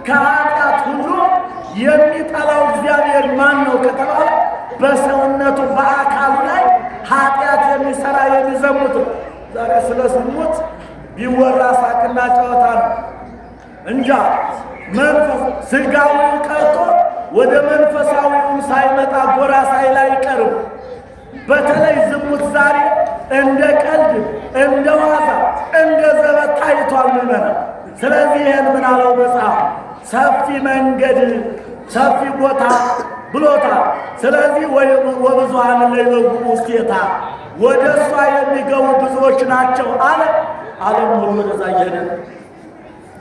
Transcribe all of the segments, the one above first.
ከኃጢአት ሁሉ የሚጠላው እግዚአብሔር ማን ነው ከተባለ በሰውነቱ በአካሉ ላይ ኃጢአት የሚሰራ የሚዘሙት ነው። ዛሬ ስለ ዝሙት ቢወራ ሳቅና ጨዋታ ነው እንጃ መንፈስ ስጋው ቀርቶ ወደ መንፈሳዊው ሳይመጣ ጎራ ሳይል አይቀርም። በተለይ ዝሙት ዛሬ እንደ ቀልድ እንደ ዋዛ እንደ ዘበት ታይቷል ምዕመናን። ስለዚህ ይህን ምን አለው መጽሐፍ? ሰፊ መንገድ ሰፊ ቦታ ብሎታል። ስለዚህ ወብዙኃን ለይበጉ ውስቴታ ወደ እሷ የሚገቡ ብዙዎች ናቸው አለ። ዓለም ሁሉ ወደዛ እየሄደ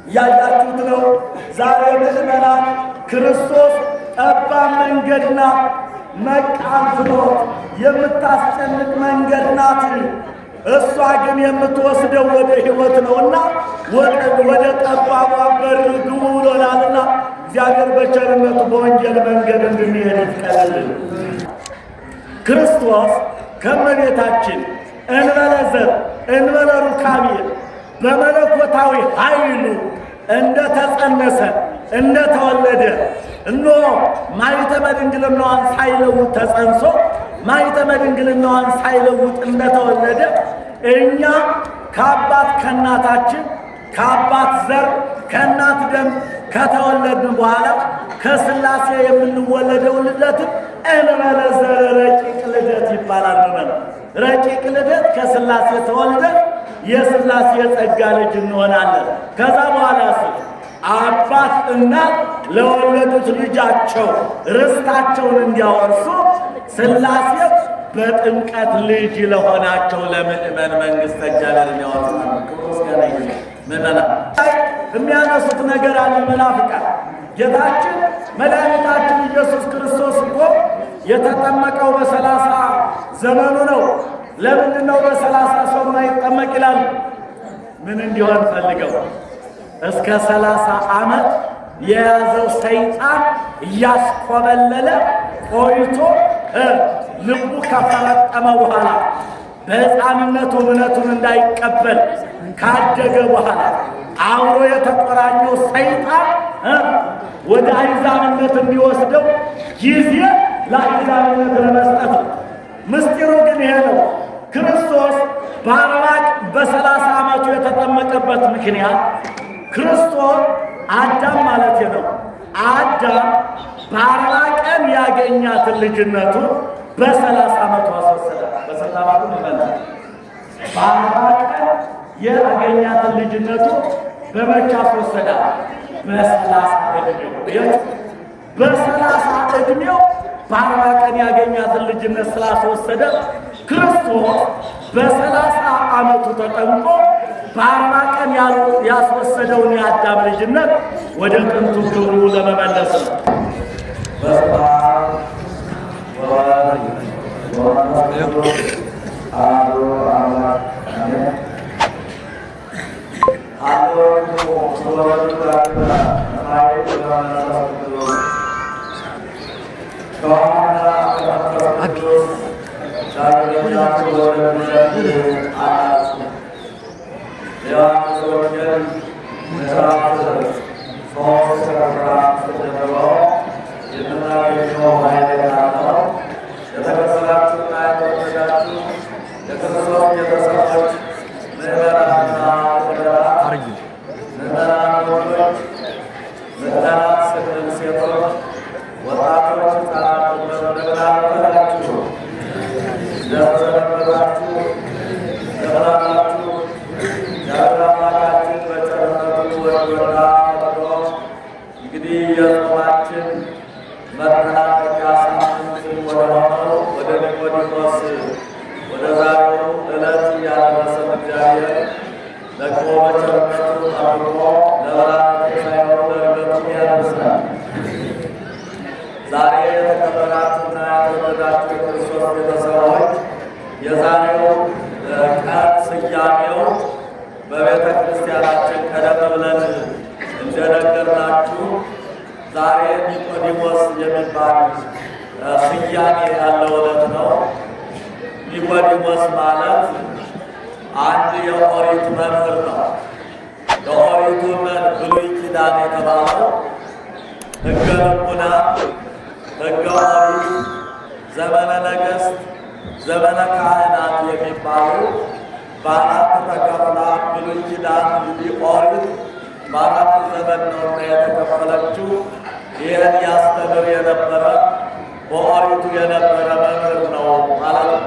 እያያችሁት ነው። ዛሬ ምዕመናን ክርስቶስ ጠባብ መንገድ ናት፣ መቃን ፍኖት የምታስጨንቅ መንገድ ናት። እሷ ግን የምትወስደው ወደ ሕይወት ነውና ወደ ጠባቧ በር ግቡ ብሎናልና እግዚአብሔር በቸርነቱ በወንጌል መንገድ እንድንሄድ ይፍቀድልን። ክርስቶስ ከእመቤታችን እንበለ ዘር እንበለ ሩካቤ በመለኮታዊ ኃይሉ እንደተጸነሰ እንደተወለደ እነሆ ማኅተመ ድንግልናዋን ሳይለውጥ ተጸንሶ ማኅተመ ድንግልናዋን ሳይለውጥ እንደተወለደ እኛ ከአባት ከእናታችን ከአባት ዘር ከእናት ደም ከተወለድን በኋላ ከሥላሴ የምንወለደው ልደትም እንበለ ዘር ረቂቅ ልደት ይባላል። ረቂቅ ልደት ከሥላሴ ተወልደን የሥላሴ የጸጋ ልጅ እንሆናለን። ከዛ በኋላ አባት እናት ለወለዱት ልጃቸው ርስታቸውን እንዲያወርሱ ሥላሴ በጥምቀት ልጅ ለሆናቸው ለምእመን መንግሥተ እግዚአብሔርን ያወርሳሉ። ክርስቶስ ጋር ምእመናን የሚያነሱት ነገር አለ። መናፍቃን ጌታችን መድኃኒታችን ኢየሱስ ክርስቶስ እኮ የተጠመቀው በ30 ዘመኑ ነው። ለምንድን ነው በ30 ሰው ማይጠመቅ ይላሉ? ምን እንዲሆን ፈልገው? እስከ 30 ዓመት የያዘው ሰይጣን እያስኮበለለ ቆይቶ ልቡ ከፈረጠመ በኋላ በሕፃንነቱ እምነቱን እንዳይቀበል ካደገ በኋላ አብሮ የተቆራኘው ሰይጣን ወደ አሕዛብነት እንዲወስደው ጊዜ ለአሕዛብነት ለመስጠት ነው። ምስጢሩ ግን ይሄ ነው። ክርስቶስ በ30 ዓመቱ የተጠመቀበት ምክንያት ክርስቶስ አዳም ማለት ነው። አዳም በ40 ቀን ያገኛትን ልጅነቱ በ30 ዓመቱ አስወሰደ። በ30 ዓመቱ ይመጣል። በ40 ቀን ያገኛትን ልጅነቱ በመቼ አስወሰደ? በ30 ዕድሜው። በ30 ዕድሜው በ40 ቀን ያገኛትን ልጅነት ስላስወሰደ ክርስቶስ በ30 ዓመቱ ተጠምቆ በ40 ቀን ያስወሰደውን የአዳም ልጅነት ወደ ጥንቱ ክብሩ ለመመለስ ነው። እንግዲህ የጾማችን መጠናቀቂያ ሳምንት ወደሆነው ወደ ኒቆዲሞስ ወደ ዛሬው ዕለት ያደረሰን እግዚአብሔር ደግሞ በቸርነቱ ጠብቆ ለብርሃነ ትንሣኤው ለዕረገቱ ያደርሰናል። ዛሬ የተከበራችሁና የተወደዳችሁ የክርስቶስ ቤተሰቦች የዛሬው ቀን ስያሜው በቤተ ክርስቲያናችን ቀደም ብለን እንደነገርናችሁ ዛሬ ኒቆዲሞስ የሚባል ስያሜ ያለው ዕለት ነው። ኒቆዲሞስ ማለት አንድ የኦሪት መምህር ነው። የኦሪቱን ብሉይ ኪዳን የተባለው ልቡና፣ ሕገ ኦሪት፣ ዘመነ ነገሥት፣ ዘመነ ካህናት የሚባሉ በአራት ተከፍላ ብሉይ ኪዳን እንግዲህ ኦሪት በአራት ዘመን ነውና የተከፈለችው። ይህን ያስተምር የነበረ በኦሪቱ የነበረ መምህር ነው ማለት ነው።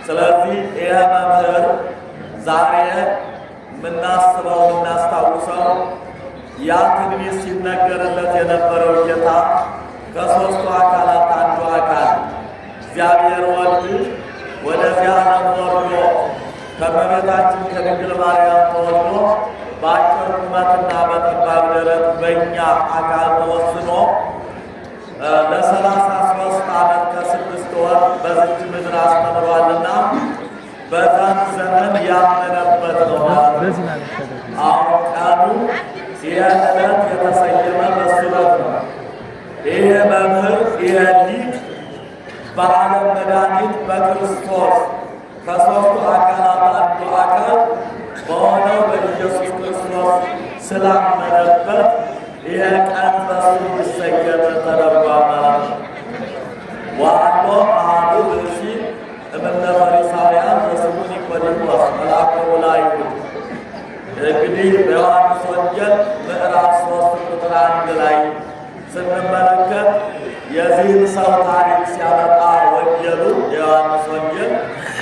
ስለዚህ ይህ መምህር ዛሬ የምናስበው የምናስታውሰው ያ ትንቢት ሲነገርለት የነበረው ጌታ ከሦስቱ አካላት አንዱ አካል እግዚአብሔር ወልድ ወደዚህ ዓለም ወርዶ ከእመቤታችን ከድንግል ማርያም ተወልዶ በአጭር ቁመትና በጠባብ ደረት በእኛ አካል ተወስኖ ለ33 ዓመት ከ6 ወር በዚች ምድር አስተምሯልና በዛን ዘመን ያመነበት ነው ማለት ነው። አሁን ቀኑ ይህ ዕለት የተሰየመ በሱ ዕለት ነው። ይሄ መምህር ይሄ ሊቅ በዓለም መድኃኒት በክርስቶስ ከሦስቱ አካላት አንዱ አካል በሆነው በኢየሱስ ክርስቶስ ስላመነበት ይሄ ቀን በሱ ይሰየም ተደርጓል ማለት ነው። ወአሎ አሐዱ ብእሲ እምነ ፈሪሳውያን ዘስሙ ኒቆዲሞስ መልአኮሙ ለአይሁድ። እንግዲህ በዮሐንስ ወንጌል ምዕራፍ 3 ቁጥር 1 ላይ ስንመለከት የዚህን ሰው ታሪክ ሲያመጣ ወንጌሉ የዮሐንስ ወንጌል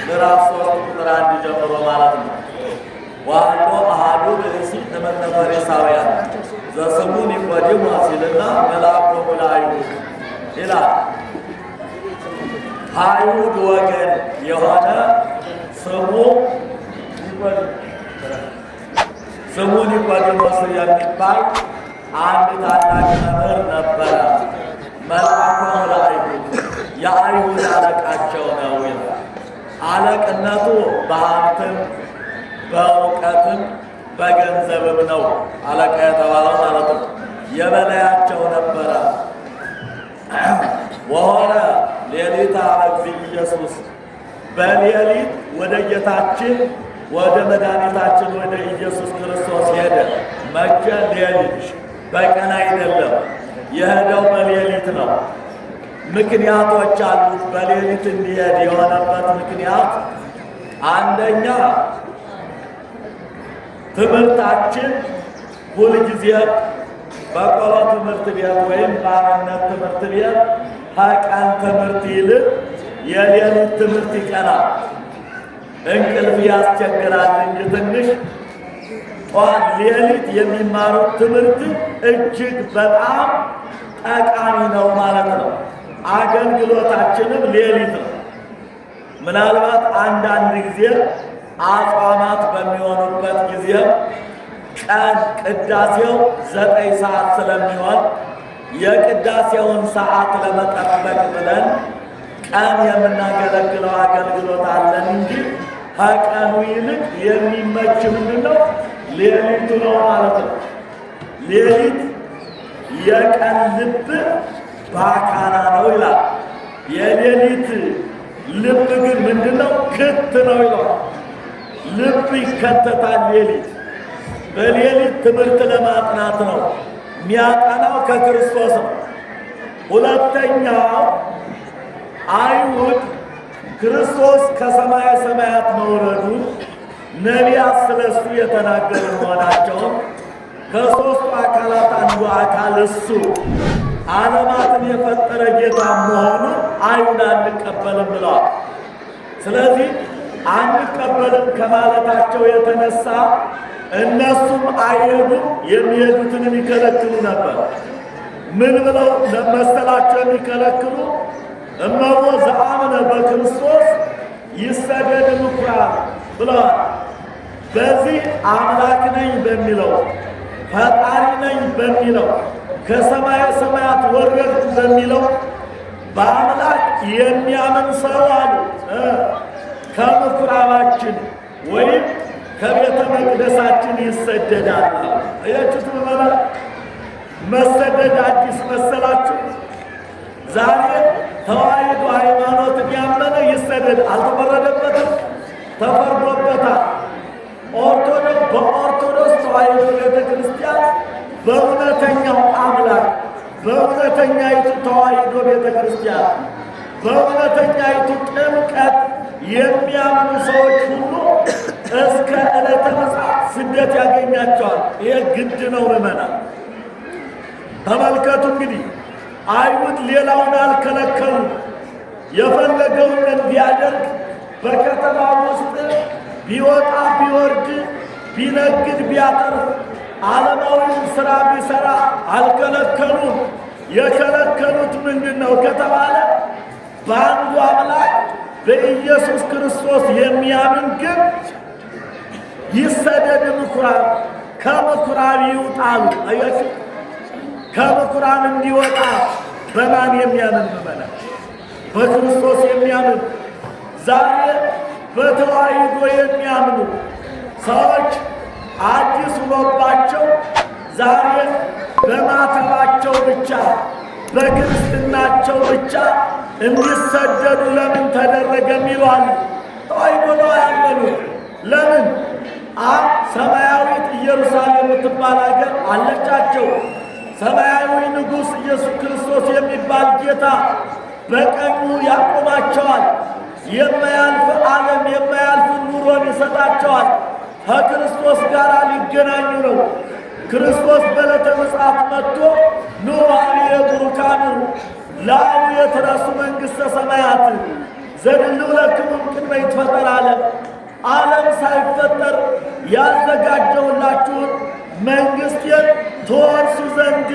ምዕራፍ 3 ቁጥር 1 ጀምሮ ማለት ነው። ወአሎ አሐዱ ብእሲ እምነ ፈሪሳውያን ዘስሙ ኒቆዲሞስ ይልና መልአኮሙ ለአይሁድ ይላል። ከአይሁድ ወገን የሆነ ስሙ ኒቆዲሞስ የሚባል አንድ ታላቅ መምህር ነበረ። መልአኮሙ ለአይሁድ የአይሁድ አለቃቸው ነው ይላል። አለቅነቱ በሀብትም በእውቀትም በገንዘብም ነው አለቃ የተባለው ማለት ነው። የበላያቸው ነበረ። ወሆረ ሌሊት እግዚእ ኢየሱስ በሌሊት ወደ ጌታችን ወደ መድኃኒታችን ወደ ኢየሱስ ክርስቶስ ሄደ። መቼ? ሌሊት፣ በቀን አይደለም። የሄደው በሌሊት ነው። ምክንያቶች አሉት በሌሊት እንዲሄድ የሆነበት ምክንያት። አንደኛ ትምህርታችን ሁልጊዜ በቆሎ ትምህርት ቤት ወይም በአብነት ትምህርት ቤት ከቀን ትምህርት ይልቅ የሌሊት ትምህርት ይቀናል። እንቅልፍ ያስቸግራል እንጂ ትንሽ ጠዋት ሌሊት የሚማሩት ትምህርት እጅግ በጣም ጠቃሚ ነው ማለት ነው። አገልግሎታችንም ሌሊት ነው። ምናልባት አንዳንድ ጊዜ አጽዋማት በሚሆኑበት ጊዜ ቀን ቅዳሴው 9 ሰዓት ስለሚሆን የቅዳሴውን ሰዓት ለመጠበቅ ብለን ቀን የምናገለግለው አገልግሎት አለን እንጂ ከቀኑ ይልቅ የሚመች ምንድነው? ሌሊቱ ነው ማለት ነው። ሌሊት የቀን ልብ ባካና ነው ይላል። የሌሊት ልብ ግን ምንድነው? ክት ነው ይላል። ልብ ይከተታል ሌሊት። በሌሊት ትምህርት ለማጥናት ነው። የሚያጠናው ከክርስቶስ ነው። ሁለተኛው አይሁድ ክርስቶስ ከሰማየ ሰማያት መውረዱን ነቢያት ስለሱ የተናገሩ መሆናቸውን ከሦስቱ አካላት አንዱ አካል እሱ ዓለማትን የፈጠረ ጌታ መሆኑን አይሁድ አንቀበልም ብለዋል። ስለዚህ አንቀበልም ከማለታቸው የተነሳ እነሱም አይሄዱም፣ የሚሄዱትንም ይከለክሉ ነበር። ምን ብለው መሰላቸው የሚከለክሉ? እመቦ ዘአምነ በክርስቶስ ይሰገድ ምኵራብ ብለዋል። በዚህ አምላክ ነኝ በሚለው ፈጣሪ ነኝ በሚለው ከሰማየ ሰማያት ወረድኩ በሚለው በአምላክ የሚያምን ሰው አሉ ከምኵራባችን ወይም ከቤተ መቅደሳችን ይሰደዳል። እያችሁት ምዕመናን፣ መሰደድ አዲስ መሰላችሁ? ዛሬ ተዋሕዶ ሃይማኖት ያመነ ይሰደድ፣ አልተፈረደበትም፣ ተፈርዶበታል። በኦርቶዶክስ ተዋሕዶ ቤተ ክርስቲያን በእውነተኛው አምላክ በእውነተኛይቱ ተዋሕዶ ቤተ ክርስቲያን በእውነተኛይቱ ጥምቀት የሚያምኑ ሰዎች ሁሉ እስከ ዕለተ ምጽአት ስደት ያገኛቸዋል። ይህ ግድ ነው ምእመናን። ተመልከቱ እንግዲህ አይሁድ ሌላውን አልከለከሉ። የፈለገውን እንዲያደርግ በከተማ ውስጥ ቢወጣ ቢወርድ ቢነግድ ቢያተርፍ ዓለማዊውን ሥራ ቢሠራ አልከለከሉም። የከለከሉት ምንድን ነው ከተባለ በአንዱ አምላክ በኢየሱስ ክርስቶስ የሚያምን ግን ይሰደድ ምኵራብ፣ ከምኵራብ ይውጣሉ። አያችሁ፣ ከምኵራብ እንዲወጣ በማን የሚያምን ምእመናን? በክርስቶስ የሚያምን ዛሬ በተዋሕዶ የሚያምኑ ሰዎች አዲስ ሆኖባቸው ዛሬ በማተባቸው ብቻ በክርስትናቸው ብቻ እንዲሰደዱ ለምን ተደረገ የሚሏል። ተዋሕዶ ነው ያመኑት። ለምን ሰማያዊት ኢየሩሳሌም የምትባል ሀገር አለቻቸው። ሰማያዊ ንጉሥ ኢየሱስ ክርስቶስ የሚባል ጌታ በቀኙ ያቆማቸዋል። የማያልፍ ዓለም የማያልፍ ኑሮን ይሰጣቸዋል። ከክርስቶስ ጋር ሊገናኙ ነው። ክርስቶስ በዕለተ ምጽአት መጥቶ ኑ ኀቤየ ቡሩካኑ ለአቡ የትረሱ መንግሥተ ሰማያት ዘድልው ለክሙ እምቅድመ ይትፈጠር ዓለም። ዓለም ሳይፈጠር ያዘጋጀሁላችሁን መንግሥቴን ትወርሱ ዘንድ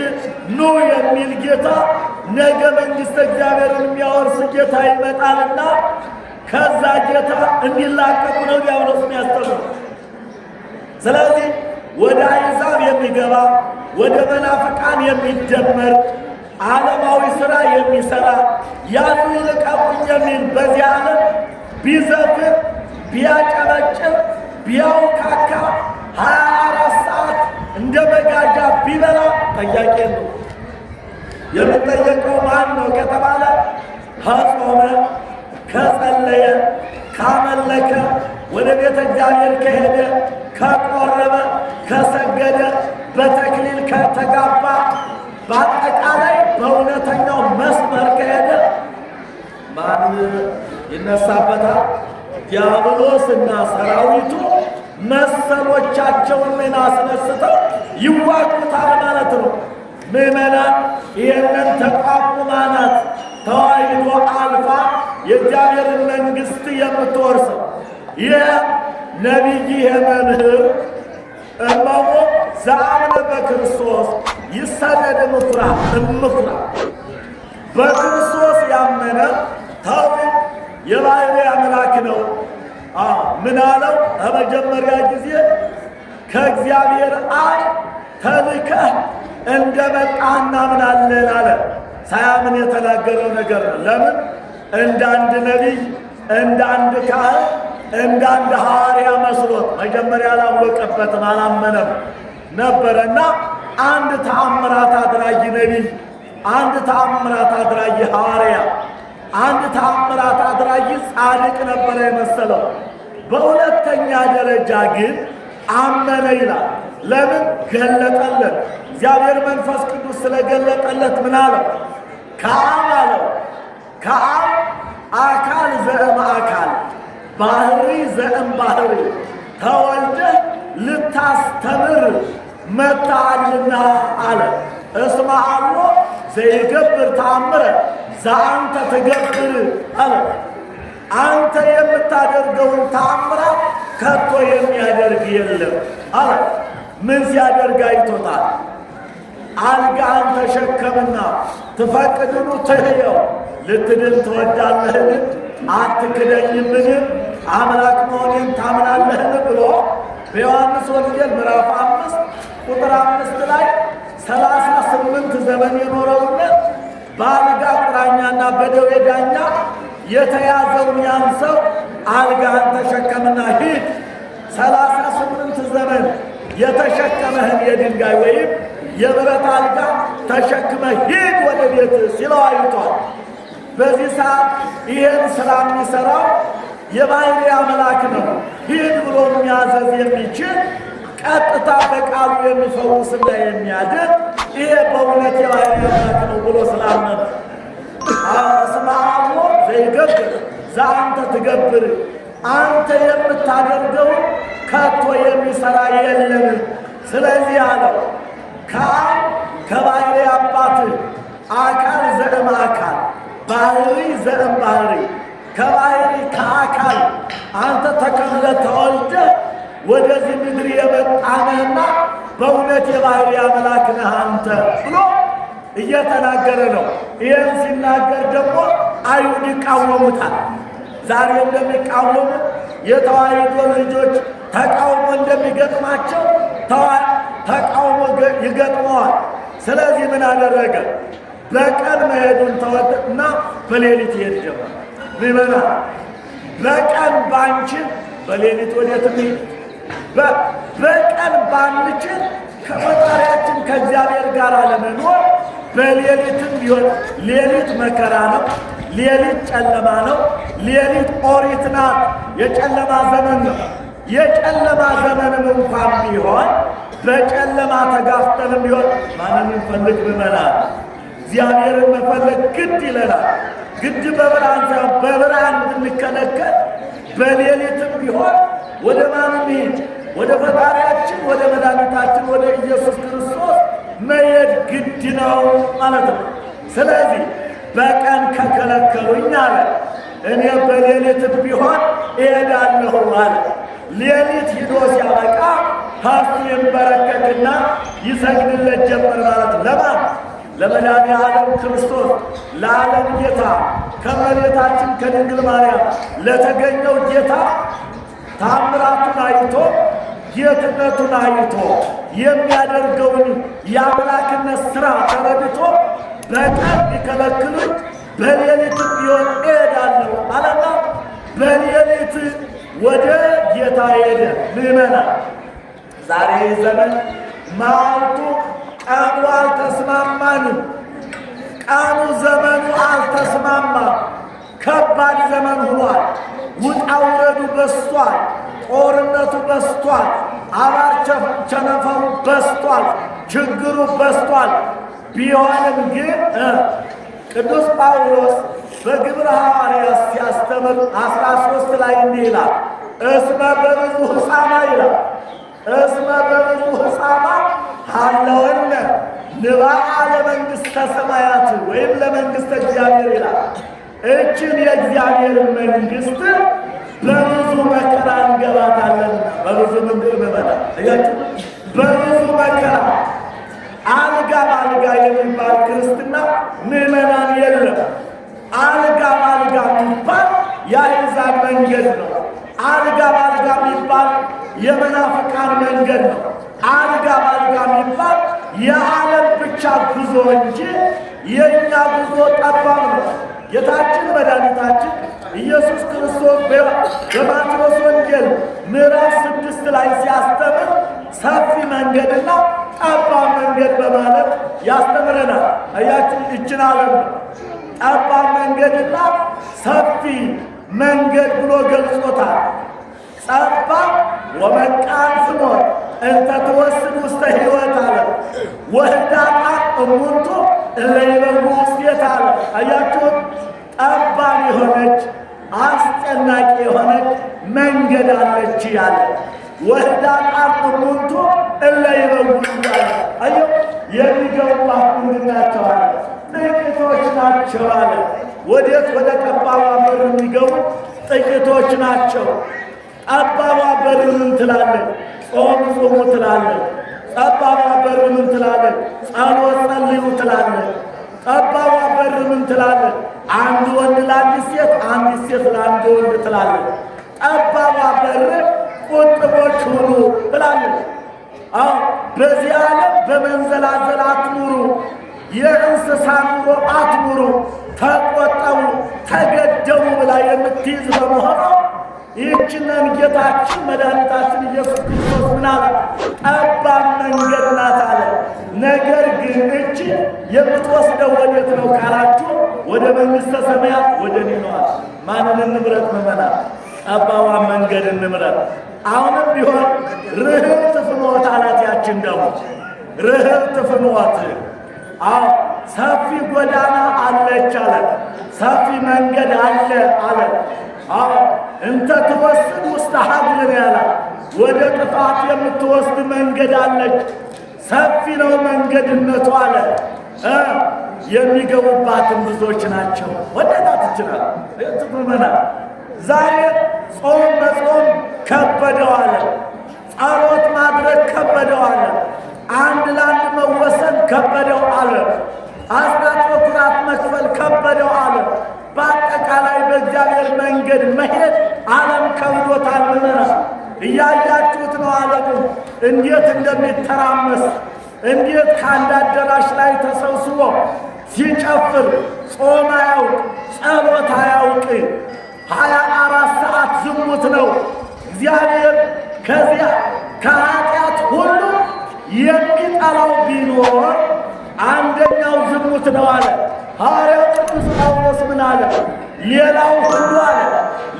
ኑ የሚል ጌታ ነገ መንግሥተ እግዚአብሔርን የሚያወርስ ጌታ ይመጣልና ከዛ ጌታ እንዲላቀቁ ነው ዲያብሎስ የሚያስተምር። ስለዚህ ወደ አሕዛብ የሚገባ ወደ መናፍቃን የሚደመር ዓለማዊ ሥራ የሚሠራ ያዙ ይልቀቁኝ የሚል በዚህ ዓለም ቢዘፍን ቢያጨበጭብ ቢያውካካ 24 ሰዓት እንደ መጋጃ ቢበላ ጠያቂ ነው። የሚጠየቀው ማን ነው ከተባለ ከጾመ፣ ከጸለየ፣ ካመለከ፣ ወደ ቤተ እግዚአብሔር ከሄደ፣ ከቆረበ፣ ከሰገደ፣ በተክሊል ከተጋባ፣ በአጠቃላይ በእውነተኛው መስመር ከሄደ ማን ይነሳበታል? ዲያብሎስና ሰራዊቱ መሰሎቻቸውን ምን አስነስተው ይዋጉታል ማለት ነው። ምእመናን ይህንን ተቋቁማናት ተዋሕዶ አልፋ የእግዚአብሔርን መንግሥት የምትወርሰው ይህ ነቢይ ይህ መምህር እመሆ ዘአምነ በክርስቶስ ይሰደድ ምኵራብ እምኵራብ። በክርስቶስ ያመነ ተው የባሕርይ አምላክ ነው። ምን አለው? በመጀመሪያ ጊዜ ከእግዚአብሔር አብ ተልከህ እንደመጣህ እናምናለን አለ። ሳያምን የተናገረው ነገር ነው። ለምን? እንደ አንድ ነቢይ፣ እንደ አንድ ካህን፣ እንደ አንድ ሐዋርያ መስሎት መጀመሪያ አላወቀበትም፣ አላመነም ነበረና አንድ ተአምራት አድራጊ ነቢይ፣ አንድ ተአምራት አድራጊ ሐዋርያ፣ አንድ ተአምራት አድራጊ ጻድቅ ነበረ የመሰለው። በሁለተኛ ደረጃ ግን አመነ ይላል። ለምን? ገለጠለት። እግዚአብሔር መንፈስ ቅዱስ ስለገለጠለት ምን አለው? ከአብ አለው ከአብ አካል ዘእም አካል ባሕርይ ዘእም ባሕርይ ተወልደህ ልታስተምር መጥተሃልና አለ። እስመ አልቦ ዘይገብር ተአምረ ዘአንተ ትገብር አለ። አንተ የምታደርገውን ተአምራት ከቶ የሚያደርግ የለም አለ። ምን ሲያደርግ አይቶታል? አልጋህን ተሸከምና ትፈቅድኑ ትሕየው ልትድን ትወዳለህን? አትክደኝምን? አምላክ መሆኔን ታምናለህን? ብሎ በዮሐንስ ወንጌል ምዕራፍ 5 ቁጥር 5 ላይ 38 ዘመን የኖረውን በአልጋ ቁራኛና በደዌ ዳኛ የተያዘውን ያን ሰው አልጋህን ተሸከምና ሂድ፣ 38 ዘመን የተሸከመህን የድንጋይ ወይም የብረት አልጋ ተሸክመህ ሂድ ወደ ቤት ሲለው አይቷል። በዚህ ሰዓት ይህን ሥራ የሚሠራው የባሕርይ አምላክ ነው። ሂድ ብሎ የሚያዘዝ የሚችል ቀጥታ በቃሉ የሚፈውስና የሚያድን ይሄ በእውነት የባሕርይ አምላክ ይገብር ዘአንተ ትገብር፣ አንተ የምታደርገው ከቶ የሚሰራ የለም። ስለዚህ አለው ከአብ ከባሕርይ አባት አካል ዘእም አካል ባሕርይ ዘእም ባሕርይ ከባሕርይ ከአካል አንተ ተከፍለህ ተወልደህ ወደዚህ ምድር የመጣነህና በእውነት የባሕርይ አምላክ ነህ አንተ ብሎ እየተናገረ ነው። ይህን ሲናገር ደግሞ አይሁድ ይቃወሙታል። ዛሬ እንደሚቃወሙ የተዋሕዶ ልጆች ተቃውሞ እንደሚገጥማቸው ተቃውሞ ይገጥመዋል። ስለዚህ ምን አደረገ? በቀን መሄዱን ተወና በሌሊት ይሄድ ጀመር። ምዕመናን በቀን ባንችል በሌሊት ወዴት እንሂድ? በቀን ባንችል ከፈጣሪያችን ከእግዚአብሔር ጋር ለመኖር በሌሊትም ቢሆን ሌሊት መከራ ነው። ሌሊት ጨለማ ነው። ሌሊት ኦሪት ናት። የጨለማ ዘመን ነው። የጨለማ ዘመንም እንኳን ቢሆን በጨለማ ተጋፍጠንም ቢሆን ማንን እንፈልግ ብመናል? እግዚአብሔርን መፈለግ ግድ ይለናል። ግድ በብርሃን ሳይሆን በብርሃን ብንከለከል በሌሊትም ቢሆን ወደ ማንም ይሄድ ወደ ፈጣሪያችን ወደ መድኃኒታችን ወደ ኢየሱስ ክርስቶስ መሄድ ግድ ነው ማለት ነው። ስለዚህ በቀን ከከለከሉኝ አለ እኔ በሌሊትም ቢሆን እሄዳለሁ አለ። ሌሊት ሂዶ ሲያበቃ ሀሱ ይንበረከክና ይሰግድለት ጀመር ማለት ለማን? ለመድኃኔዓለም ክርስቶስ ለዓለም ጌታ ከመቤታችን ከድንግል ማርያም ለተገኘው ጌታ ታምራቱን አይቶ ጌትነቱን አይቶ የሚያደርገውን የአምላክነት ሥራ ተረድቶ በቀን ቢከለክሉት በሌሊት ቢሆን እሄዳለሁ አለና በሌሊት ወደ ጌታ ሄደ። ምዕመናን ዛሬ ዘመን መዓልቱ ቀኑ አልተስማማንም። ቀኑ ዘመኑ አልተስማማም። ከባድ ዘመን ሆኗል። ውጣ ውረዱ በስቷል። ጦርነቱ በስቷል። አባር ቸነፈሩ በስቷል። ችግሩ በስቷል። ቢሆንም ግን ቅዱስ ጳውሎስ በግብረ ሐዋርያት ሲያስተምር 13 ላይ እንዲህ ይላል፣ እስመ በብዙ ሕፃማ ይላል። እስመ በብዙ ሕፃማ ሀለወነ ንባዓ ለመንግሥተ ሰማያት ወይም ለመንግሥተ እግዚአብሔር ይላል። እችን የእግዚአብሔርን መንግሥት በብዙ መከራ እንገባታለን። በብዙ መንገድ መመራ እያችሁ በብዙ መከራ አልጋ ባልጋ የሚባል ክርስትና ምዕመናን የለም። አልጋ ባልጋ የሚባል የአሕዛብ መንገድ ነው። አልጋ ባልጋ የሚባል የመናፍቃን መንገድ ነው። አልጋ ባልጋ የሚባል የዓለም ብቻ ጉዞ እንጂ የእኛ ጉዞ ጠባብ ነው። ጌታችን መድኃኒታችን ኢየሱስ ክርስቶስ በማቴዎስ ወንጌል ምዕራፍ 6 ላይ ሲያስተምር ሰፊ መንገድና ጠባብ መንገድ በማለት ያስተምረናል። አያችሁ ይችን ዓለም ጠባብ መንገድና ሰፊ መንገድ ብሎ ገልጾታል። ጠባብ ወመቃን ፍኖት እንተ ትወስድ ውስተ ሕይወት አለ። ወህዳጣ እሙንቱ እለ ይበሉ ውስቴት አለ። አያችሁት? ጠባብ የሆነች አስጨናቂ የሆነች መንገድ አለች ያለ። ወህዳጣ እሙንቱ እለ ይበሉ አለ። አየሁ የሚገቡባት ምንድን ናቸው አለ? ጥቂቶች ናቸው አለ። ወዴት? ወደ ጠባቧ በር የሚገቡ ጥቂቶች ናቸው። ጠባቧ በር ምን ትላለች? ጾም ጾሙ ትላለች። ጠባቧ በር ምን ትላለች? ጸሎት ጸልዩ ትላለች። ጠባቧ በር ምን ትላለች? አንድ ወንድ ለአንዲት ሴት፣ አንዲት ሴት ለአንድ ወንድ ትላለች። ጠባቧ በር ቁጥቦች ሁኑ ትላለች። አዎ በዚህ ዓለም በመንዘላዘል አትኑሩ፣ የእንስሳ ኑሮ አትኑሩ፣ ተቆጠቡ፣ ተገደቡ ብላ የምትይዝ በመሆኗ ይህችንን ጌታችን መድኃኒታችን ኢየሱስ ክርስቶስ ምን አለ? ጠባብ መንገድ ናት አለ። ነገር ግን እቺ የምትወስደው ወዴት ነው ካላችሁ፣ ወደ መንግሥተ ሰማያት ወደ እኔ ነው። ማንን እንምረጥ? ምእመናን ጠባቧን መንገድ እንምረጥ። አሁንም ቢሆን ርህብት ፍኖት አላት። ያችን ደግሞ ርህብት ፍኖት ሰፊ ጎዳና አለች አለ። ሰፊ መንገድ አለ አለ። አዎ እንተ ትወስድ ውስተ ሀብል ያለ ወደ ጥፋት የምትወስድ መንገድ አለች። ሰፊ ነው መንገድነቱ አለ። የሚገቡባትን ብዙዎች ናቸው። ወደዳት ይችላል ትመና ዛሬ ጾም መጾም ከበደው አለ። ጸሎት ማድረግ ከበደው አለ። አንድ ለአንድ መወሰን ከበደው አለ። አስራት በኩራት መክፈል ከበደው አለ። በአጠቃላይ በእግዚአብሔር መንገድ መሄድ ዓለም ከብዶታል። ምንና እያያችሁት ነው ዓለሙ እንዴት እንደሚተራመስ፣ እንዴት ከአንድ አዳራሽ ላይ ተሰብስቦ ሲጨፍር ጾም አያውቅ ጸሎት አያውቅ 24 ሰዓት ዝሙት ነው። እግዚአብሔር ከዚያ ከኃጢአት ሁሉ የሚጠላው ቢኖር አንደኛው ዝሙት ነው አለ። ሐዋርያው ቅዱስ ጳውሎስ ምን አለ? ሌላው ሁሉ አለ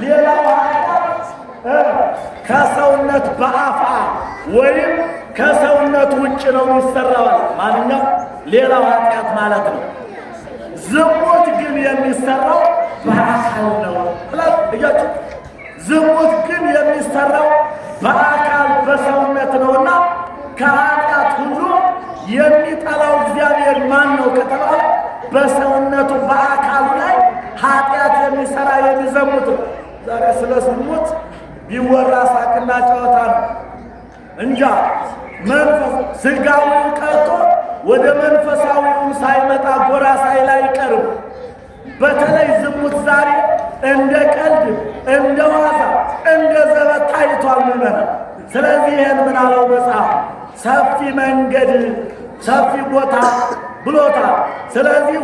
ሌላው ኃጢአት ከሰውነት በአፋ ወይም ከሰውነት ውጭ ነው የሚሰራው። ማንኛው ሌላው ኃጢአት ማለት ነው። ዝሙት ግን የሚሰራው በአካል ነው። እያችሁ ዝሙት ግን የሚሰራው በአካል በሰውነት ነውና ከኃጢአት ሁሉ የሚጠላው እግዚአብሔር ማን ነው ከተባለ በሰውነቱ በአካሉ ላይ ኃጢአት የሚሰራ የሚዘሙት ነው። ዛሬ ስለ ዝሙት ቢወራ ሳቅና ጨዋታ ነው እንጃ መንፈስ ስጋዊው ቀርቶ ወደ መንፈሳዊው ሳይመጣ ጎራ ሳይል አይቀርም። በተለይ ዝሙት ዛሬ እንደ ቀልድ እንደ ዋዛ እንደ ዘበት ታይቷል ምመና። ስለዚህ ይህን ምን አለው መጽሐፍ? ሰፊ መንገድ ሰፊ ቦታ ብሎታል። ስለዚህ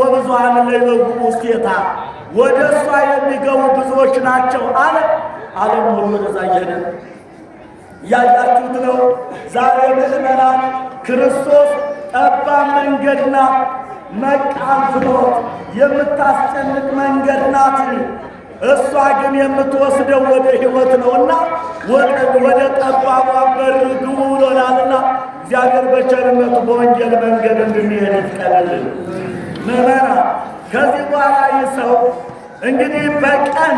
ወብዙኃን ለይበጉ ውስቴታ ወደ እሷ የሚገቡ ብዙዎች ናቸው አለ። ዓለም ሁሉ ወደዛ እየሄደ እያያችሁት ነው። ዛሬ ምእመናን ክርስቶስ ጠባብ መንገድ ናት፣ መቃን ፍኖት የምታስጨንቅ መንገድ ናት። እሷ ግን የምትወስደው ወደ ሕይወት ነውና ወደ ጠባቧ በር ግቡ ብሎናልና እግዚአብሔር በቸርነቱ በወንጌል መንገድ እንድንሄድ ይፍቀድልን። ምዕመናን ከዚህ በኋላ ይህ ሰው እንግዲህ በቀን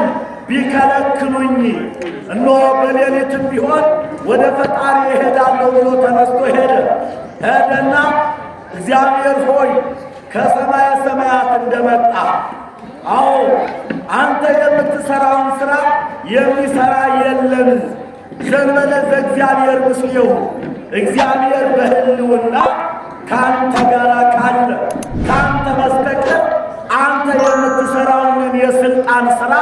ቢከለክሉኝ እነሆ በሌሊትም ቢሆን ወደ ፈጣሪ እሄዳለሁ ብሎ ተነስቶ ሄደና እግዚአብሔር ሆይ ከሰማየ ሰማያት እንደመጣ አዎ አንተ የምትሰራውን ሥራ የሚሰራ የለም ዘንበለ ዘእግዚአብሔር ምስሌሁ እግዚአብሔር በሕልውና ከአንተ ጋር ካለ ከአንተ በስተቀር አንተ የምትሰራውን የሥልጣን ሥራ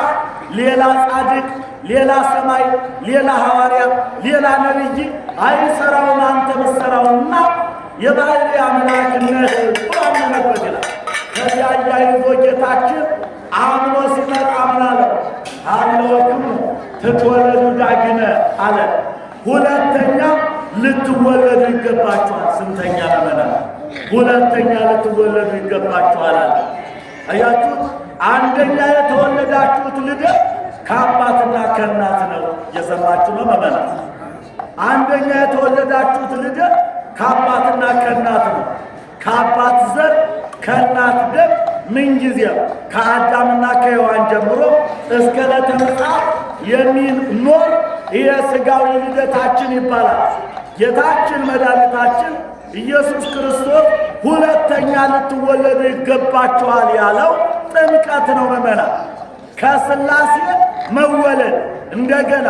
ሌላ ጻድቅ፣ ሌላ ሰማይ፣ ሌላ ሐዋርያ፣ ሌላ ነቢይ አይሰራውም። አንተ ምትሰራውና የባሕርይ አምላክነት አመነበት ይላል። ከዚያ አያይዞ ጌታችን አምኖ ሲመጣ ምን አለ? ሀለወክሙ ትትወለዱ ዳግመ አለ። ሁለተኛ ልትወለዱ ይገባችኋል። ስንተኛ ለመና? ሁለተኛ ልትወለዱ ይገባችኋል አለ። አያችሁት? አንደኛ የተወለዳችሁት ልደት ከአባትና ከእናት ነው። እየሰማችሁ ነው መመና? አንደኛ የተወለዳችሁት ልደት ከአባትና ከእናት ነው። ከአባት ዘር ከእናት ደም ምንጊዜም ከአዳምና ከሔዋን ጀምሮ እስከ ዕለተ ምጽአት የሚኖር የሥጋዊ ልደታችን ይባላል። ጌታችን መድኃኒታችን ኢየሱስ ክርስቶስ ሁለተኛ ልትወለዱ ይገባችኋል ያለው ጥምቀት ነው። መመና ከሥላሴ መወለድ እንደገና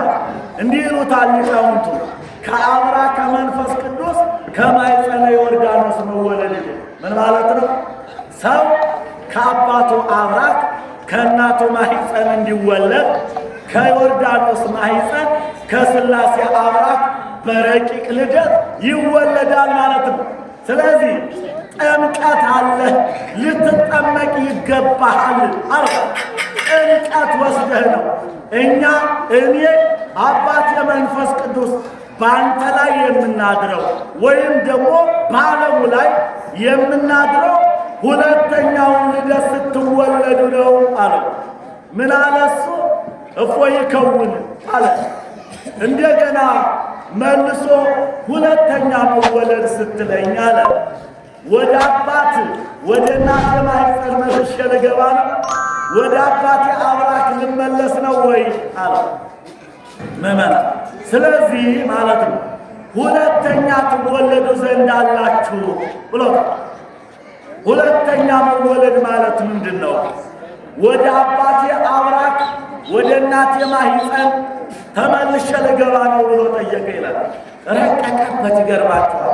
እንዲህ ይሉታል ሊቃውንቱ ከአብራ ከመንፈስ ቅዱስ ከማኅፀነ ዮርዳኖስ መወለድ። ምን ማለት ነው? ሰው ከአባቱ አብራክ ከእናቱ ማኅፀን እንዲወለድ ከዮርዳኖስ ማኅፀን ከሥላሴ አብራክ በረቂቅ ልደት ይወለዳል ማለት ነው። ስለዚህ ጥምቀት አለ፣ ልትጠመቅ ይገባሃል አለ። ጥምቀት ወስደህ ነው እኔ አባት የመንፈስ ቅዱስ በአንተ ላይ የምናድረው ወይም ደግሞ በዓለሙ ላይ የምናድረው ሁለተኛውን ልደት ስትወለዱ ነው አለው። ምን አለ እሱ? እፎይ ይከውን አለ። እንደገና መልሶ ሁለተኛ መወለድ ስትለኝ አለ ወደ አባት ወደ ልገባ ነው? ወደ አባቴ አብራክ ልመለስ ነው ወይ አለ ምእመናን። ስለዚህ ማለት ነው ሁለተኛ ትወለዱ ዘንድ አላችሁ ብሎታል። ሁለተኛ መወለድ ማለት ምንድን ነው? ወደ አባቴ አብራክ ወደ እናቴ ማኅፀን ተመልሼ ልገባ ነው ብሎ ጠየቀ ይላል። ረቀቀበት። ይገርማችኋል።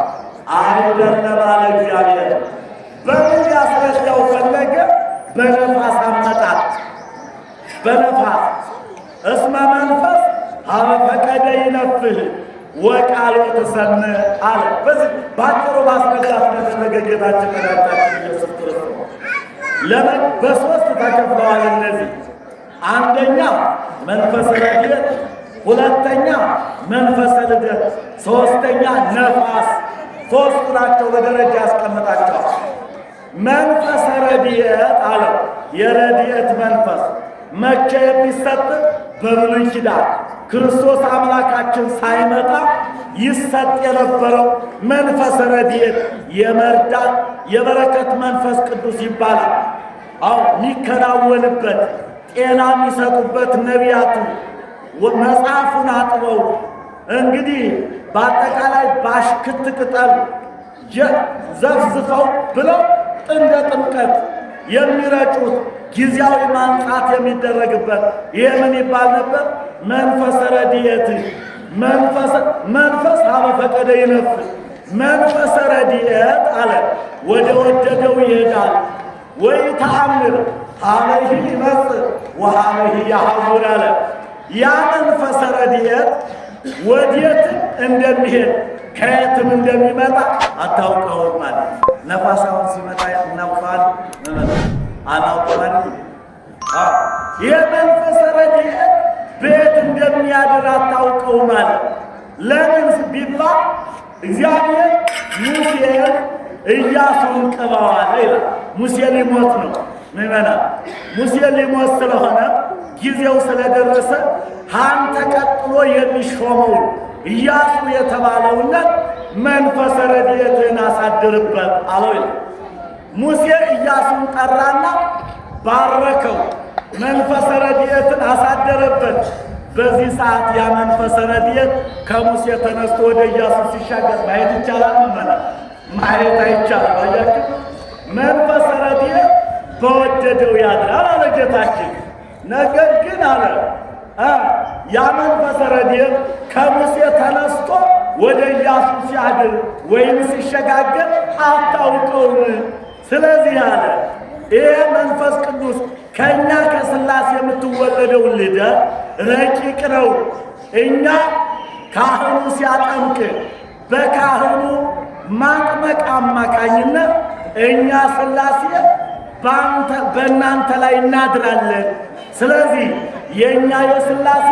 አይደለም አለ እግዚአብሔር። በምን ያስረዳው ፈለገ? በነፋስ አመጣጥ። በነፋስ እስመ መንፈስ ሀበ ፈቀደ ይነፍህ ወቃሎ ተሰምዕ አለ። በዚህ ባጭሩ ማስረዳት እንደፈለገ ጌታችን መድኃኒታችን ኢየሱስ ክርስቶስ ለምን በሶስት ተከፍለዋል እነዚህ። አንደኛ መንፈስ ረድኤት፣ ሁለተኛ መንፈስ ልደት፣ ሶስተኛ ነፋስ። ሶስቱ ናቸው በደረጃ ያስቀምጣቸዋል። መንፈስ ረድኤት አለው። የረድኤት መንፈስ መቼ የሚሰጥ? በብሉይ ኪዳን ክርስቶስ አምላካችን ሳይመጣ ይሰጥ የነበረው መንፈስ ረድኤት የመርዳት የበረከት መንፈስ ቅዱስ ይባላል። አዎ የሚከናወንበት ጤና የሚሰጡበት ነቢያቱ መጽሐፉን አጥበው እንግዲህ በአጠቃላይ ባሽክት ቅጠል ዘፍዝፈው ብለው እንደ ጥምቀት የሚረጩት ጊዜያዊ ማንጻት የሚደረግበት ይህ ምን ይባል ነበር? መንፈስ ረድኤት። መንፈስ ሀበ ፈቀደ ይነፍህ። መንፈስ ረድኤት አለ ወደ ወደደው ይሄዳል። ወይ ተአምር ሀበሂ ይመጽእ ወሀበሂ ያሐውር አለ። ያ መንፈስ ረድኤት ወዴትም እንደሚሄድ ከየትም እንደሚመጣ አታውቀውም ማለት ነፋሳውን ሲመጣ እናውቀዋል አናውቀዋል። የመንፈስ ረድኤት ቤት እንደሚያድር አታውቀው ማለት ለምን ቢባል እግዚአብሔር ሙሴን ኢያሱን ቀባዋል ይላል። ሙሴ ሊሞት ነው ምእመናን። ሙሴ ሊሞት ስለሆነ ጊዜው ስለደረሰ አንተ ቀጥሎ የሚሾመው ኢያሱ የተባለውና መንፈስ ረድኤትን አሳድርበት አለው ይላል። ሙሴ ኢያሱን ጠራና ባረከው፣ መንፈስ ረድኤትን አሳደረበት። በዚህ ሰዓት ያ መንፈስ ረድኤት ከሙሴ ተነስቶ ወደ ኢያሱ ሲሻገር ማየት ይቻላል። ማየት አይቻልም። አያችሁ፣ መንፈስ ረድኤት በወደደው ያድራል አለ ጌታችን። ነገር ግን አለ ያ መንፈስ ረድኤት ከሙሴ ተነስቶ ወደ ኢያሱ ሲያድር ወይም ሲሸጋገር አታውቀውም። ስለዚህ አለ ይሄ መንፈስ ቅዱስ ከእኛ ከሥላሴ የምትወለደው ልደት ረቂቅ ነው። እኛ ካህኑ ሲያጠምቅ በካህኑ ማጥመቅ አማካኝነት እኛ ሥላሴ በእናንተ ላይ እናድራለን። ስለዚህ የእኛ የሥላሴ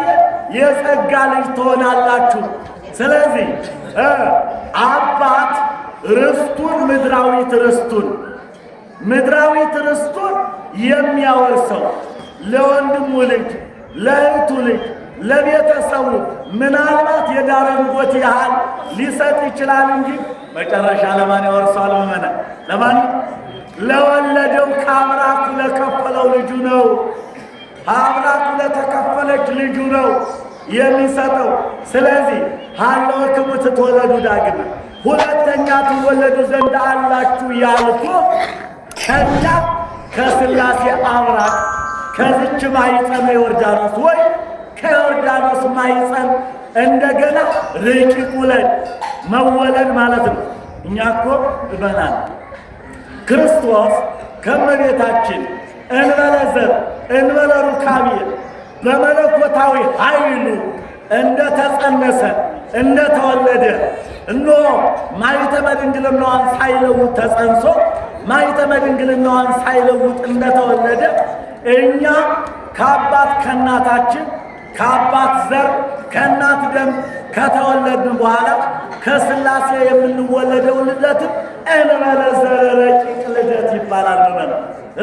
የጸጋ ልጅ ትሆናላችሁ። ስለዚህ አባት ርስቱን ምድራዊት ርስቱን የሚያወርሰው ለወንድሙ ልጅ፣ ለእህቱ ልጅ፣ ለቤተሰቡ ምናልባት የዳረንጎት ያህል ሊሰጥ ይችላል እንጂ መጨረሻ ለማን ያወርሰዋል? መመና ለማን? ለወለደው ከአብራኩ ለከፈለው ልጁ ነው። አብራኩ ለተከፈለች ልጁ ነው የሚሰጠው። ስለዚህ ሀለወክሙ ትትወለዱ ዳግም ሁለተኛ ትወለዱ ዘንድ አላችሁ ያልኩ ከኛ ከሥላሴ አብራክ ከዚች ማኅፀነ ዮርዳኖስ ወይ ከዮርዳኖስ ማኅፀን እንደገና ረቂቅ መወለድ ማለት ነው። እኛ እኮ እመናን ክርስቶስ ከእመቤታችን እንበለ ዘር እንበለ ሩካቤ በመለኮታዊ ኃይሉ እንደተጸነሰ እንደተወለደ እነሆ ማኅተመ ድንግልናዋን ሳይለውጥ ተጸንሶ ማኅተመ ድንግልናዋን ሳይለውጥ እንደተወለደ እኛ ከአባት ከእናታችን ከአባት ዘር ከእናት ደም ከተወለድን በኋላ ከሥላሴ የምንወለደው ልደትም እንበለ ዘር ረቂቅ ልደት ይባላል።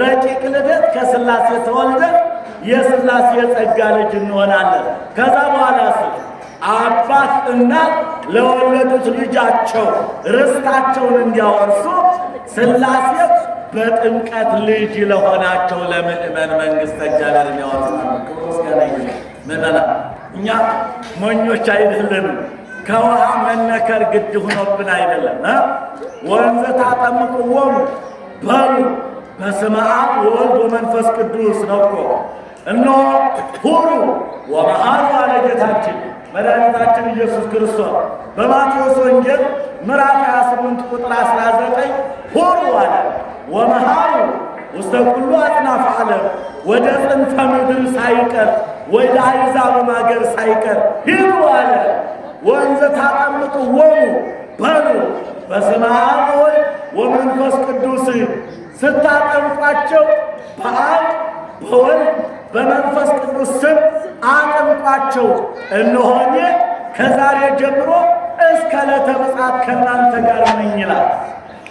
ረቂቅ ልደት ከሥላሴ ተወልደን የሥላሴ የጸጋ ልጅ እንሆናለን። ከዛ በኋላ አባት እናት ለወለዱት ልጃቸው ርስታቸውን እንዲያወርሱ ሥላሴ በጥምቀት ልጅ ለሆናቸው ለምእመን መንግሥተ እግዚአብሔርን ያወርሳሉ። ቅዱስ ገናኝ ምእመናን እኛ ሞኞች አይደለንም። ከውሃ መነከር ግድ ሆኖብን አይደለም። ወንዘ ታጠምቅዎሙ በሉ በስመ አብ ወወልድ ወመንፈስ ቅዱስ ነው እኮ። እነሆ ሁሩ ወመሃሩ አለ ጌታችን መድኃኒታችን ኢየሱስ ክርስቶስ በማቴዎስ ወንጌል ምዕራፍ 28 ቁጥር 19 ሁሩ አለ ወመሃሩ ውስተ ኩሉ አጽናፈ ዓለም ወደ ጽንፈ ምድር ሳይቀር ወደ አሕዛብም አገር ሳይቀር ሂዱ አለ። ወንዘ ታጠምቅዎሙ በሉ በስመ አብ ወወልድ ወመንፈስ ቅዱስ ስታጠምቋቸው በአብ በወልድ በመንፈስ ቅዱስ ስም አጥምቋቸው። እነሆ እኔ ከዛሬ ጀምሮ እስከ ዕለተ ምጽአት ከእናንተ ጋር ነኝ ይላል።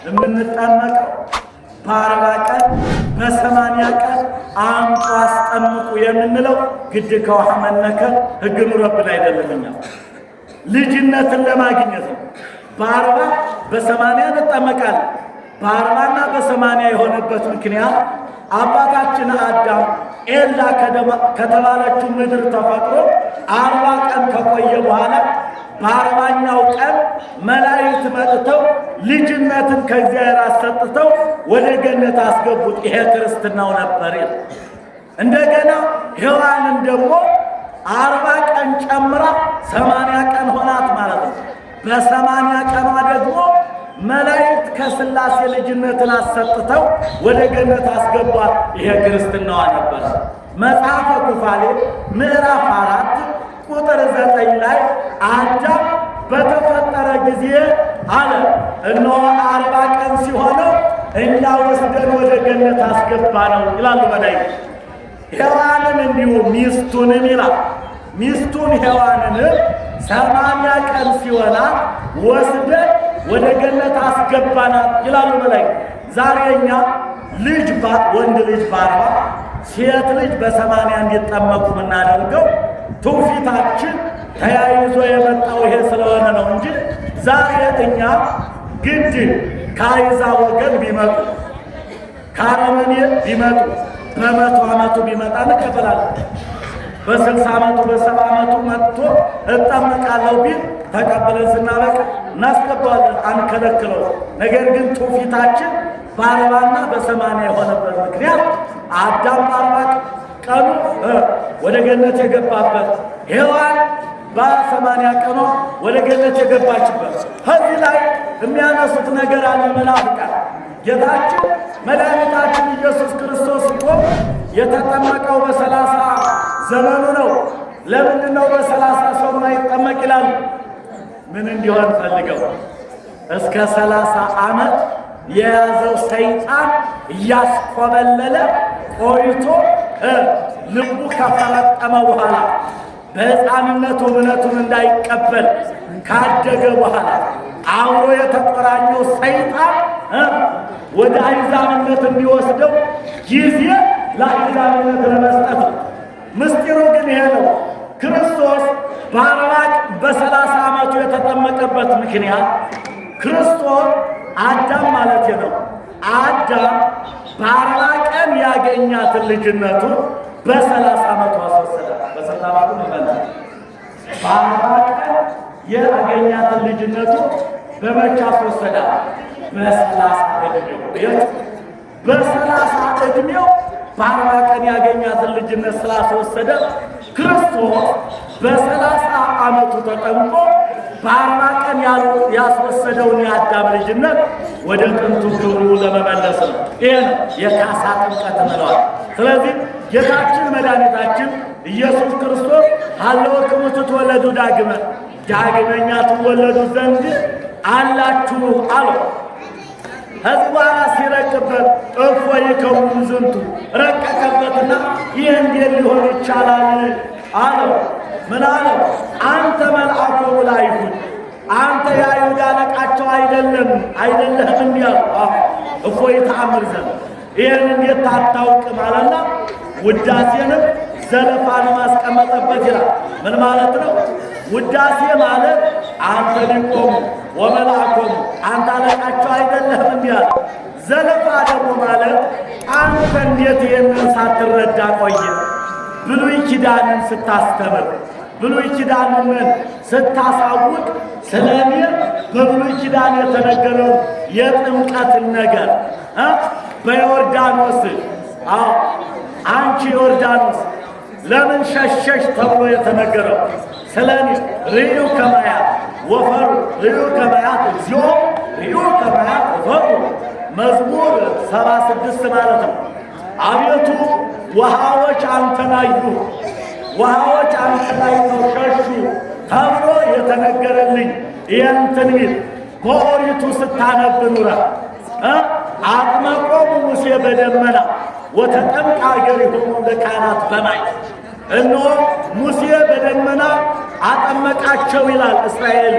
የምንጠመቀው በ40 ቀን በ80 ቀን አምጡ አስጠምቁ የምንለው ግድ ከውሃ መነከር ሕግ ኑሮብን አይደለምኛ ልጅነትን ለማግኘት ነው። በ40 በ80 እንጠመቃለን። በ40ና በ80 የሆነበት ምክንያት አባታችን አዳም ኤላ ከተባለችው ምድር ተፈጥሮ 40 ቀን ከቆየ በኋላ በ40ኛው ቀን መላእክት መጥተው ልጅነትን ከእግዚአብሔር አሰጥተው ወደ ገነት አስገቡት። ይሄ ክርስትናው ነበር። እንደገና ሔዋንን ደግሞ 40 ቀን ጨምራ 80 ቀን ሆናት ማለት ነው። በ80 ቀኗ ደግሞ መላእክት ከሥላሴ ልጅነትን አሰጥተው ወደ ገነት አስገቧት። ይሄ ክርስትናዋ ነበር። መጽሐፈ ኩፋሌ ምዕራፍ 4 ቁጥር 9 ላይ አዳም በተፈጠረ ጊዜ አለ እነሆ 40 ቀን ሲሆነው እኛ ወስደን ወደ ገነት አስገባነው ይላሉ መላእክት። ሔዋንን እንዲሁ ሚስቱንም ይላል ሚስቱን ሔዋንን 80 ቀን ሲሆና ወስደን ወደ ገነት አስገባናት ይላሉ መላእክት። ዛሬ እኛ ወንድ ልጅ በ40 ሴት ልጅ በ80 እንዲጠመቁ የምናደርገው ትውፊታችን ተያይዞ የመጣው ይሄ ስለሆነ ነው እንጂ ዛሬ እኛ ግድ ከአሕዛብ ወገን ቢመጡ ከአረመኔ ቢመጡ በ100 ዓመቱ ቢመጣ እንቀበላለን። በ60 ዓመቱ በ70 ዓመቱ መጥቶ እጠመቃለሁ ቢል ተቀብለን ስናበቃ እናስገባዋለን፣ አንከለክለው። ነገር ግን ትውፊታችን በ40ና በ80 የሆነበት ምክንያት አዳም በ40 ቀኑ ወደ ገነት የገባበት ሔዋን በ80 ቀኗ ወደ ገነት የገባችበት። ከዚህ ላይ የሚያነሱት ነገር አለ መናፍቃን። ጌታችን መድኃኒታችን ኢየሱስ ክርስቶስ እኮ የተጠመቀው በ30 ዘመኑ ነው። ለምንድን ነው በ30 ሰው የማይጠመቅ ይላሉ? ምን እንዲሆን ፈልገው? እስከ 30 ዓመት የያዘው ሰይጣን እያስኮበለለ ቆይቶ ልቡ ከፈረጠመ በኋላ በሕፃንነቱ እምነቱን እንዳይቀበል ካደገ በኋላ አብሮ የተቆራኘው ሰይጣን ወደ አሕዛብነት እንዲወስደው ጊዜ ለአሕዛብነት ለመስጠት ነው። ምስጢሩ ግን ይሄ ነው። ክርስቶስ በ30 ዓመቱ የተጠመቀበት ምክንያት ክርስቶስ አዳም ማለት ነው። አዳም በ40 ቀን ያገኛትን ልጅነቱን በ30 ዓመቱ አስወሰደ። በ30 ዓመቱ ይመጣል። በ40 ቀን ያገኛትን ልጅነቱ በመቼ አስወሰደ? በ30 ዕድሜው። በ30 ዕድሜው በ40 ቀን ያገኛትን ልጅነት ስላስወሰደ ክርስቶስ በ30 ዓመቱ ተጠምቆ በ40 ቀን ያስወሰደውን የአዳም ልጅነት ወደ ጥንቱ ክብሩ ለመመለስ ነው። ይህ ነው የካሳ ጥምቀት እንለዋል። ስለዚህ ጌታችን መድኃኒታችን ኢየሱስ ክርስቶስ ሀለወክሙ ትትወለዱ ዳግመኛ ትወለዱ ዘንድ አላችሁ አለው። ከዚህ በኋላ ሲረቅበት እፎይ ይከውን ዝንቱ ረቀቀበትና ይህ እንዴት ሊሆን ይቻላል አለው። ምን አለው? አንተ መልአኮሙ ለአይሁድ፣ አንተ የአይሁድ አለቃቸው አይደለህም እንዲህ አለው። እፎይ ተአምር ዘንድ ይህን እንዴት አታውቅም አለና ውዳሴንም ዘለፋንም አስቀመጠበት ይላል። ምን ማለት ነው? ውዳሴ ማለት አንተ ሊቆሙ ወመልአኮሙ አንተ አለቃቸው አይደለህም እንዲህ አለ። ዘለፋ ደግሞ ማለት አንተ እንዴት ይህንን ሳትረዳ ቆየ? ብሉይ ኪዳንን ስታስተምር ብሉይ ኪዳንን ስታሳውቅ ስለ እኔ በብሉይ ኪዳን የተነገረው የጥምቀትን ነገር በዮርዳኖስ አንቺ ዮርዳኖስ ለምን ሸሸሽ ተብሎ የተነገረው ስለ እኔ ርዩ ከማያት ወፈሩ ርዩ ከማያት እግዚኦ ርዩ ከማያት ወፈሩ መዝሙር 76 ማለት ነው። አቤቱ ውሃዎች አንተን አዩ፣ ውሃዎች አንተን አዩ ሸሹ ተብሎ የተነገረልኝ ይህን ትንቢት በኦሪቱ ስታነብ ኑረህ አጥመቆሙ ሙሴ በደመና ወተጠምቀ አገሪሆሙ ለካህናት በማይ እነሆ ሙሴ በደመና አጠመቃቸው ይላል እስራኤል።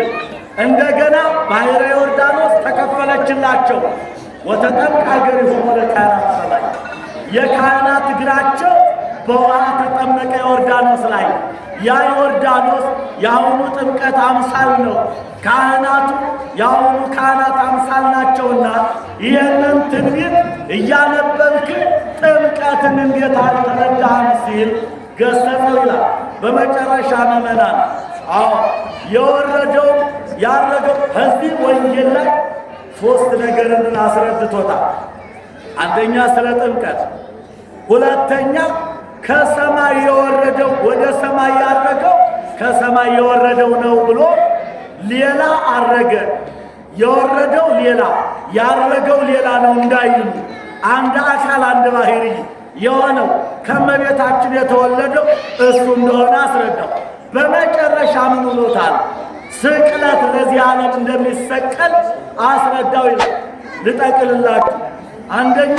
እንደገና ባሕረ ዮርዳኖስ ተከፈለችላቸው። ወተጠምቀ አገሪሆሙ ለካህናት በማይ የካህናት እግራቸው በውሃ ተጠመቀ ዮርዳኖስ ላይ። ያ ዮርዳኖስ የአሁኑ ጥምቀት አምሳል ነው። ካህናቱ የአሁኑ ካህናት አምሳል ናቸውና ይህንን ትንቢት እያነበብክ ጥምቀትን እንዴት አልተረዳህም ሲል ገሰጸው ይላል። በመጨረሻ ምዕመናን የወረደው ያረገው ከዚህ ወንጌል ላይ ሦስት ነገርን አስረድቶታል። አንደኛ ስለ ጥምቀት፣ ሁለተኛ ከሰማይ የወረደው ወደ ሰማይ ያረገው ከሰማይ የወረደው ነው ብሎ ሌላ አረገ። የወረደው ሌላ ያረገው ሌላ ነው እንዳይሉ አንድ አካል አንድ ባሕርይ የሆነው ከመቤታችን የተወለደው እሱ እንደሆነ አስረዳው። በመጨረሻ ምን ብሎታል? ስቅለት ለዚህ ዓለም እንደሚሰቀል አስረዳው ይላል። ልጠቅልላችሁ። አንደኛ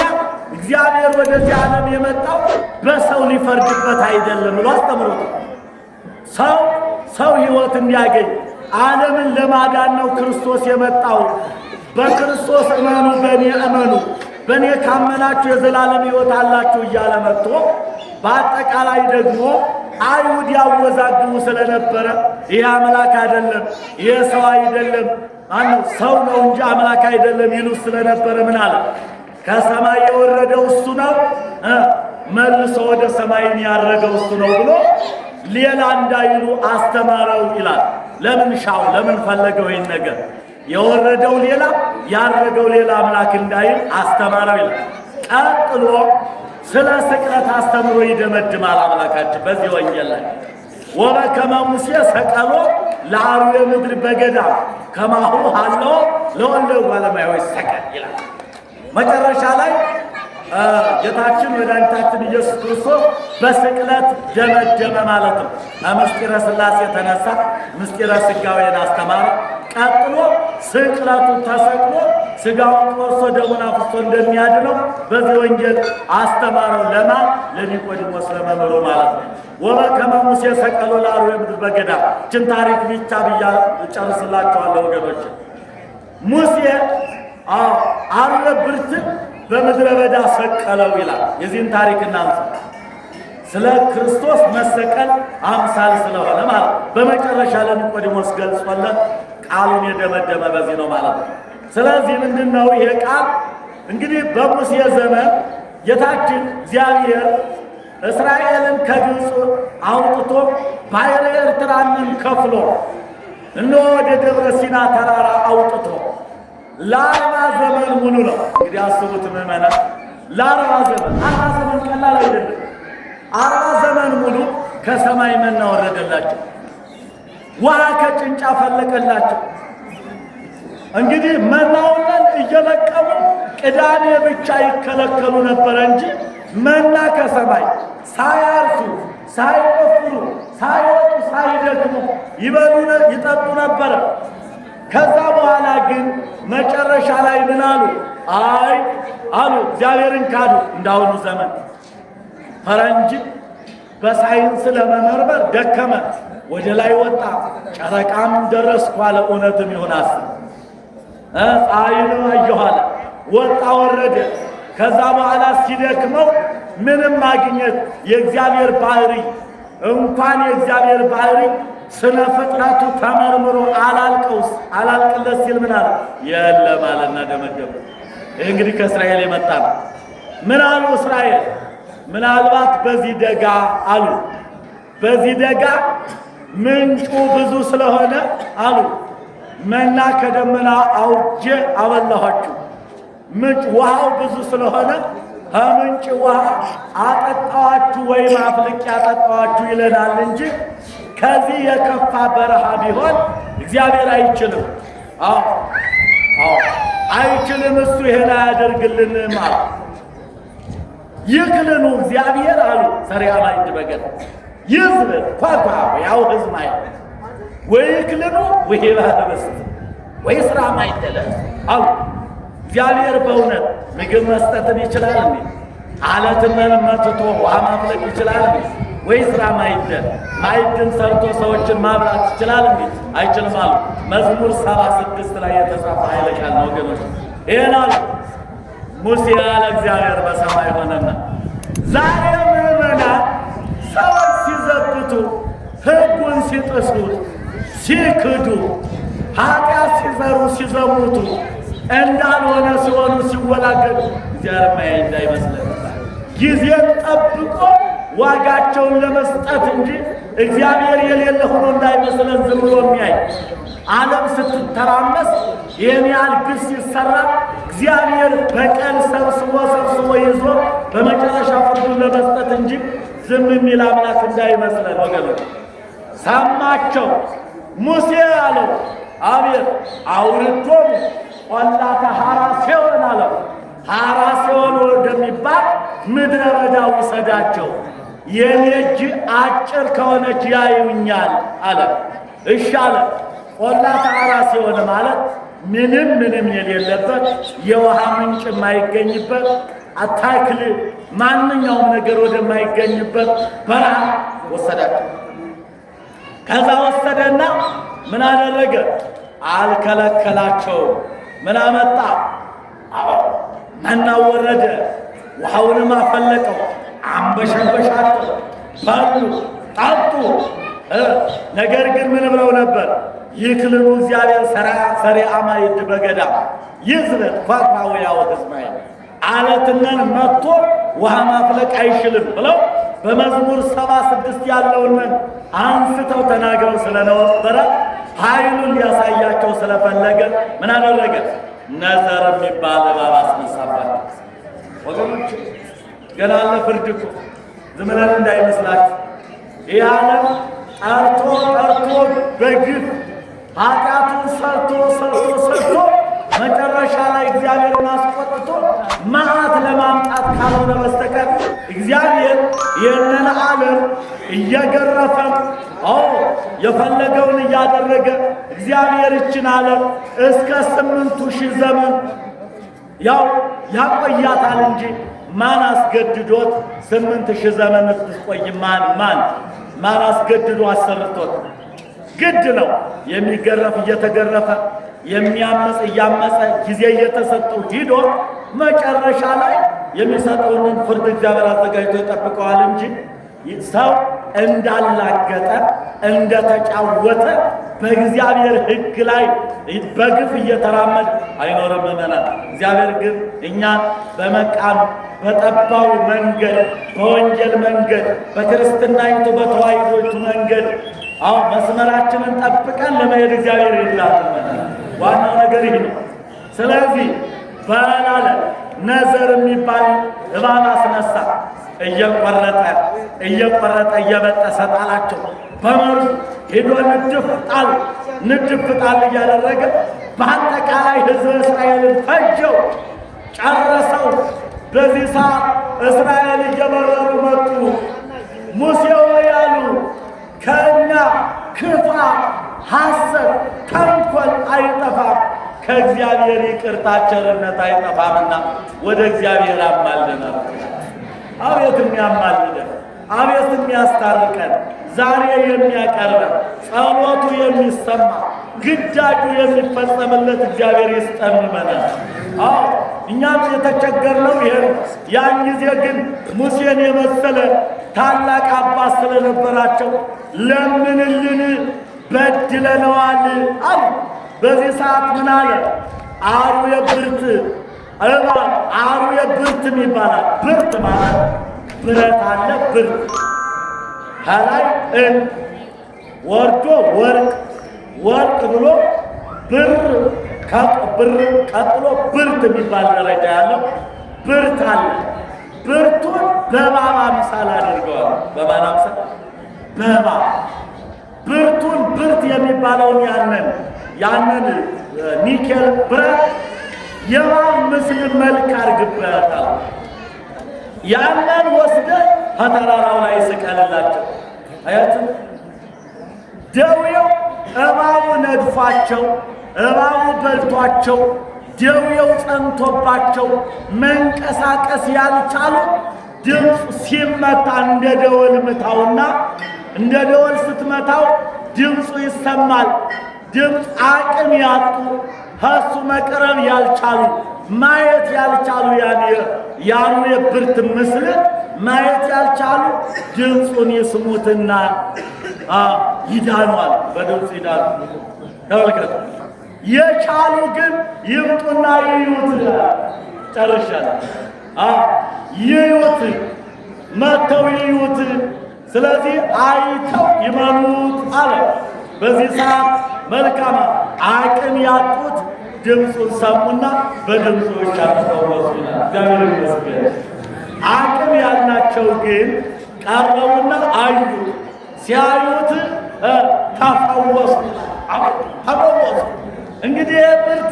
እግዚአብሔር ወደዚህ ዓለም የመጣው በሰው ሊፈርድበት አይደለም ብሎ አስተምሮታል። ሰው ሕይወት እንዲያገኝ ዓለምን ለማዳን ነው ክርስቶስ የመጣው። በክርስቶስ እመኑ፣ በእኔ እመኑ፣ በእኔ ካመናችሁ የዘላለም ሕይወት አላችሁ እያለ መጥቶ በአጠቃላይ ደግሞ አይሁድ ያወዛግቡ ስለነበረ ይህ አምላክ አይደለም፣ ይህ ሰው አይደለም፣ ሰው ነው እንጂ አምላክ አይደለም ይሉ ስለነበረ ምን አለ? ከሰማይ የወረደው እሱ ነው፣ መልሶ ወደ ሰማይን ያረገው እሱ ነው ብሎ ሌላ እንዳይሉ አስተማረው ይላል። ለምን ሻው ለምን ፈለገው ይህን ነገር? የወረደው ሌላ ያረገው ሌላ አምላክ እንዳይል አስተማረው ይላል። ቀጥሎ ስለ ስቅለት አስተምሮ ይደመድማል አምላካችን በዚህ ወንጌል ላይ ወበከመ ሙሴ ሰቀሎ ለአርዌ ምድር በገዳም ከማሁ ሀለው ለወልደ እጓለ እመሕያው ይሰቀል ይላል። መጨረሻ ላይ ጌታችን መድኃኒታችን ኢየሱስ ክርስቶስ በስቅለት ደመደመ ማለት ነው። ከምስጢረ ሥላሴ የተነሳ ምስጢረ ሥጋዌን አስተማረ። ቀጥሎ ስቅለቱን ተሰቅሎ ሥጋውን ቆርሶ ደሙን አፍስሶ እንደሚያድነው በዚህ ወንጌል አስተማረው። ለማን? ለኒቆዲሞስ ለመምህሩ ማለት ነው። ወበከመ ሙሴ ሰቀሎ ለአርዌ ምድር በገዳም። ይህችን ታሪክ ብቻ ብያ እጨርስላችኋለሁ ወገኖች። ሙሴ አርዌ ብርትን በምድረ በዳ ሰቀለው ይላል። የዚህን ታሪክ እናንሳ። ስለ ክርስቶስ መሰቀል አምሳል ስለሆነ ማለት በመጨረሻ ለኒቆዲሞስ ገልጾለት ቃሉን የደመደመ በዚህ ነው ማለት ነው። ስለዚህ ምንድነው ይሄ ቃል? እንግዲህ በሙሴ ዘመን ጌታችን እግዚአብሔር እስራኤልን ከግብፅ አውጥቶ ባሕረ ኤርትራንን ከፍሎ እነሆ ወደ ደብረ ሲና ተራራ አውጥቶ ለ40 ዘመን ሙሉ ነው። እንግዲህ አስቡት ምዕመናን፣ ለ40 ዘመን 40 ዘመን ቀላል አይደለም። 40 ዘመን ሙሉ ከሰማይ መና ወረደላቸው፣ ውሃ ከጭንጫ ፈለቀላቸው። እንግዲህ መናውን እየለቀሙ ቅዳሜ ብቻ ይከለከሉ ነበረ እንጂ መና ከሰማይ ሳያርሱ ሳይቆፍሩ ሳይወጡ ሳይደክሙ ይበሉ ይጠጡ ነበረ። ከዛ በኋላ ግን መጨረሻ ላይ ምን አሉ? አይ አሉ እግዚአብሔርን ካዱ። እንዳሁኑ ዘመን ፈረንጅ በሳይንስ ለመመርመር ደከመ፣ ወደ ላይ ወጣ፣ ጨረቃም ደረስኩ አለ። እውነትም ይሆን አስብ። ፀሐይንም አየሁ አለ፣ ወጣ ወረደ። ከዛ በኋላ ሲደክመው ምንም ማግኘት የእግዚአብሔር ባህሪ እንኳን የእግዚአብሔር ባህሪ ስነ ፍጥረቱ ተመርምሮ አላልቀውስ አላልቅለት ሲል ምን አለ? የለም አለና ደመደመ። ይህ እንግዲህ ከእስራኤል የመጣ ነው። ምን አሉ እስራኤል? ምናልባት በዚህ ደጋ አሉ፣ በዚህ ደጋ ምንጩ ብዙ ስለሆነ አሉ መና ከደመና አውጄ አበላኋችሁ። ምንጭ ውሃው ብዙ ስለሆነ ከምንጭ ውሃ አጠጣዋችሁ ወይም አፍልቄ አጠጣዋችሁ ይለናል እንጂ ከዚህ የከፋ በረሃ ቢሆን እግዚአብሔር አይችልም። አዎ አይችልም። እሱ ይሄን አያደርግልንም አሉ። ይክልኑ እግዚአብሔር አሉ ሰሪያ ማይድ በገድ ይዝብ ኳኳ ያው ህዝብ ማይድ ወይ ይክልኑ ወይ ባለበስት ወይ ስራ ማይደለ አሉ። እግዚአብሔር በእውነት ምግብ መስጠትን ይችላል እንዴ? አለትን መትቶ ውሃ ማፍለቅ ይችላል እንዴ? ወይ ስራ ማይድን ሰርቶ ሰዎችን ማብላት ይችላል እንዴ? አይችልም አሉ። መዝሙር 76 ላይ የተጻፈ ኃይለ ቃል ነው ወገኖች። ይሄን አሉ ሙሴ ያለ እግዚአብሔር በሰማይ ሆነና። ዛሬ ምዕመናን ሰዎች ሲዘብቱ፣ ሕጉን ሲጥሱት፣ ሲክዱ፣ ኃጢአት ሲዘሩ ሲዘሙቱ፣ እንዳልሆነ ሲሆኑ ሲወላገዱ እግዚአብሔር ማያይ እንዳይመስለን ጊዜን ጠብቆ ዋጋቸውን ለመስጠት እንጂ እግዚአብሔር የሌለ ሆኖ እንዳይመስለን ዝም ብሎ የሚያይ ዓለም ስትተራመስ ይህን ያህል ግስ ሲሰራ እግዚአብሔር በቀን ሰብስቦ ይዞ በመጨረሻ ፍርዱን ለመስጠት እንጂ ዝም የሚል አምላክ እንዳይመስለን ወገኖች። ሰማቸው ሙሴ አለው አቤት አውርዶም ቆላተ ሐራሴዎን አለው። ሐራሴዎን ወደሚባል ምድረ በዳ ውሰዳቸው፣ የኔ እጅ አጭር ከሆነች ያዩኛል አለ። እሺ አለ። ቆላተ ሐራሴዎን ማለት ምንም የሌለበት የውሃ ምንጭ የማይገኝበት አታክል ማንኛውም ነገር ወደማይገኝበት በረሃ ወሰዳቸው። ከዛ ወሰደና ምን አደረገ? አልከለከላቸውም። ምን አመጣ? መና ወረደ፣ ውሃውንም አፈለቀው፣ አንበሸበሻቸው፣ በሉ ጠጡ። ነገር ግን ምን ብለው ነበር? ይክልኑ እግዚአብሔር ሰሪአ ማይድ በገዳም ይዝረት ኳኳው ያው እስማኤል አለትነን መጥቶ ውሃ ማፍለቅ አይችልም ብለው በመዝሙር 76 ያለውን አንስተው ተናግረው ስለነበረ ኃይሉን ሊያሳያቸው ስለፈለገ ምን አደረገ? ነዘር የሚባል እባብ አስነሳባቸው። ወገኖች ገና አለ ፍርድ እኮ ዝም ብለን እንዳይመስላችሁ። ይህ ዓለም ጠርቶ በግፍ ኃጢአቱን ሰርቶ መጨረሻ ላይ እግዚአብሔርን አስቆጥቶ መዓት ለማምጣት ካልሆነ በስተቀር እግዚአብሔር ይህንን ዓለም እየገረፈ የፈለገውን እያደረገ እግዚአብሔር ይችን ዓለም እስከ 8000 ዘመን ያው ያቆያታል እንጂ ማን አስገድዶት 8000 ዘመን ትቆይ? ማን አስገድዶ አሰርቶት? ግድ ነው የሚገረፍ እየተገረፈ የሚያመጽ እያመጸ ጊዜ እየተሰጠው ሂዶ መጨረሻ ላይ የሚሰጠውን ፍርድ እግዚአብሔር አዘጋጅቶ ይጠብቀዋል እንጂ ሰው እንዳላገጠ እንደተጫወተ በእግዚአብሔር ሕግ ላይ በግፍ እየተራመደ አይኖርም ምዕመናን። እግዚአብሔር ግን እኛን በመቃም በጠባው መንገድ በወንጌል መንገድ በክርስትናይቱ በተዋሕዶይቱ መንገድ መስመራችንን ጠብቀን ለመሄድ እግዚአብሔር ይላል። ዋናው ነገር ይህ ነው። ስለዚህ ባላለ ነዘር የሚባል እባብ አስነሳ። እየቆረጠ እየበጠሰ ጣላቸው። በመርዙ ሄዶ ንድፍ ጣል እያደረገ በአጠቃላይ ሕዝበ እስራኤልን ፈጀው፣ ጨረሰው። በዚህ ሰዓት እስራኤል እየመረሩ መጡ። ሙሴ ሆይ አሉ ከእኛ ክፋት፣ ሐሰት፣ ተንኮል አይጠፋም፣ ከእግዚአብሔር ይቅርታ ቸርነት አይጠፋምና ወደ እግዚአብሔር አማልደናል። አቤት የሚያማልደን፣ አቤት የሚያስታርቀን፣ ዛሬ የሚያቀርበን፣ ጸሎቱ የሚሰማ ግዳጁ የሚፈጸምለት እግዚአብሔር ይስጠን ይመናል። እኛም የተቸገርነው ይሄን። ያን ጊዜ ግን ሙሴን የመሰለ ታላቅ አባት ስለነበራቸው ለምንልን በድለነዋል አሉ። በዚህ ሰዓት ምን አለ? አሩ የብርት እባብ አርዌ ብርትም ይባላል። ብርት ማለት ብረት አለ። ብርት ከላይ ወርዶ ወርቅ ብሎ ብር ቀጥሎ ብርት የሚባል ደረጃ ያለው ብርት አለ። ብርቱን በእባብ አምሳል አድርገዋል። በማን አምሳል? በእባብ ብርቱን ብርት የሚባለውን ያንን ኒኬል ብረት የእባብ ምስል መልክ አድርግበታል። ያንን ወስደህ ከተራራው ላይ ስቀልላቸው። አያችሁ፣ ደዌው እባቡ ነድፏቸው፣ እባቡ በልቷቸው፣ ደዌው ጸንቶባቸው መንቀሳቀስ ያልቻሉ ድምፅ ሲመታ እንደ ደወል ምታውና እንደ ደወል ስትመታው ድምፁ ይሰማል። ድምፅ አቅም ያጡ ከሱ መቅረብ ያልቻሉ ማየት ያልቻሉ ያን የብርት ምስል ማየት ያልቻሉ ድምፁን ይስሙትና ይዳኗል። በድምፁ ይዳኑ። ተመልከቱ። የቻሉ ግን ይምጡና ይዩት። ጨርሻለሁ። ይዩት፣ መጥተው ይዩት። ስለዚህ አይተው ይመኑት አለ። በዚህ ሰዓት መልካም አቅም ያጡት ድምፁን ሰሙና በድምፁ ብቻ ተፈወሱ። እግዚአብሔር ይመስገን። አቅም ያላቸው ግን ቀረቡና አዩት። ሲያዩት ተፈወሱ። እንግዲህ ብርት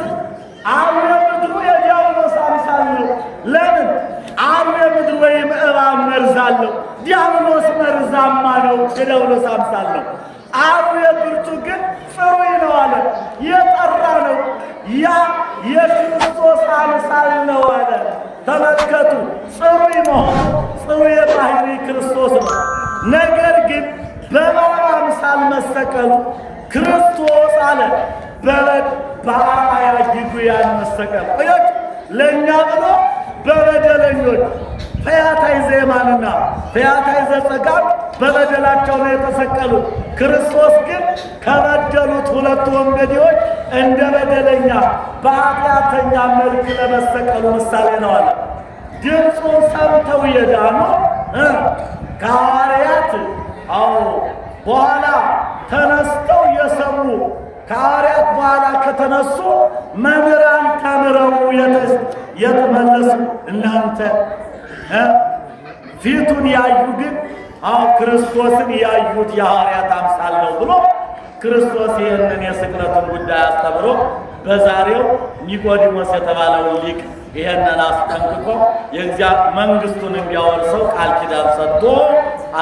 አርዌ ምድሩ የዲያብሎስ አምሳል ነው። ለምን? አርዌ ምድር ወይም እባብ መርዝ አለው። ዲያብሎስ መርዛማ ነው፣ የዲያብሎስ አምሳል ነው። አርዌ ብርቱ ግን ጽሩይ ነው አለ። የጠራ ነው፣ ያ የክርስቶስ አምሳል ነው አለ። ተመልከቱ፣ ጽሩይ መሆኑ ጽሩይ የባህሪ ክርስቶስ ነው። ነገር ግን በእባብ አምሳል መሰቀሉ ክርስቶስ አለ በአርአያ ይጉያን መሰቀል እዮች ለእኛ ብሎ በበደለኞች ፈያታዊ ዘየማንና ፈያታዊ ዘጸጋም በበደላቸው ነው የተሰቀሉት። ክርስቶስ ግን ከበደሉት ሁለቱ ወንበዴዎች እንደ በደለኛ በኃጢአተኛ መልክ ለመሰቀሉ ምሳሌ ነው አለ። ድምፁን ሰምተው የዳኑ ከሐዋርያት በኋላ ተነስተው የሰሙ ከሐዋርያት በኋላ ከተነሱ መምህራን ተምረው የተመለሱ እናንተ ፊቱን ያዩ ግን ክርስቶስን ያዩት የሐዋርያት አምሳል ነው ብሎ ክርስቶስ ይህንን የስቅለቱን ጉዳይ አስተምሮ በዛሬው ኒቆዲሞስ የተባለውን ሊቅ ይህንን አስጠንቅቆ የእግዚአብሔር መንግሥቱን እንዲያወርሰው ቃል ኪዳን ሰጥቶ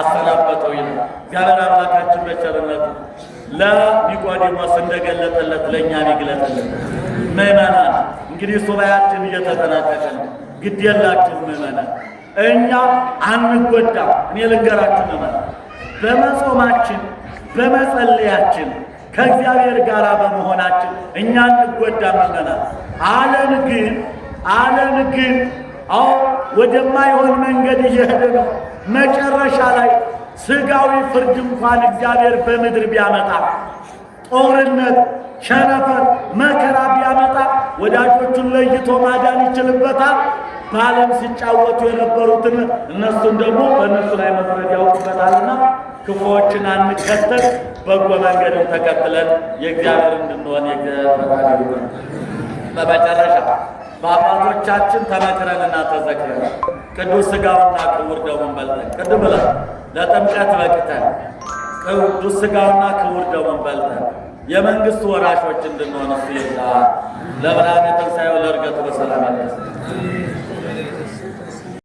አሰናበተው ይላል። እግዚአብሔር አምላካችን በቸርነቱ ለኒቆዲሞስ እንደገለጠለት ለእኛም ይግለጥልን። ምእመናን እንግዲህ ሱባኤያችን እየተጠናቀቀ ነው። ግድ የላችሁም ምእመናን፣ እኛ አንጎዳም። እኔ ልንገራችሁ ምእመናን፣ በመጾማችን በመጸለያችን ከእግዚአብሔር ጋር በመሆናችን እኛ አንጎዳም ምእመናን። ዓለም ግን ወደማይሆን መንገድ እየሄደ ነው። መጨረሻ ላይ ሥጋዊ ፍርድ እንኳን እግዚአብሔር በምድር ቢያመጣ ጦርነት፣ ቸነፈር፣ መከራ ቢያመጣ ወዳጆቹን ለይቶ ማዳን ይችልበታል። በዓለም ሲጫወቱ የነበሩትን እነሱን ደግሞ በእነሱ ላይ መፍረድ ያውቅበታልና ክፉዎችን አንከተል፣ በጎ መንገድን ተከትለን የእግዚአብሔር እንድንሆን የፈቃዱ ይሁን። በመጨረሻ በአባቶቻችን ተመክረንና ተዘክረን ቅዱስ ሥጋውና ክቡር ደሙን በልተን ቅድም ብለን ለጥምቀት በቅተን ቅዱስ ሥጋውና ክቡር ደሙን በልተን የመንግሥቱ ወራሾች እንድንሆን እሱ ይርዳን። ለብርሃነ ትንሣኤው ለዕርገቱ በሰላም ያደርሰን።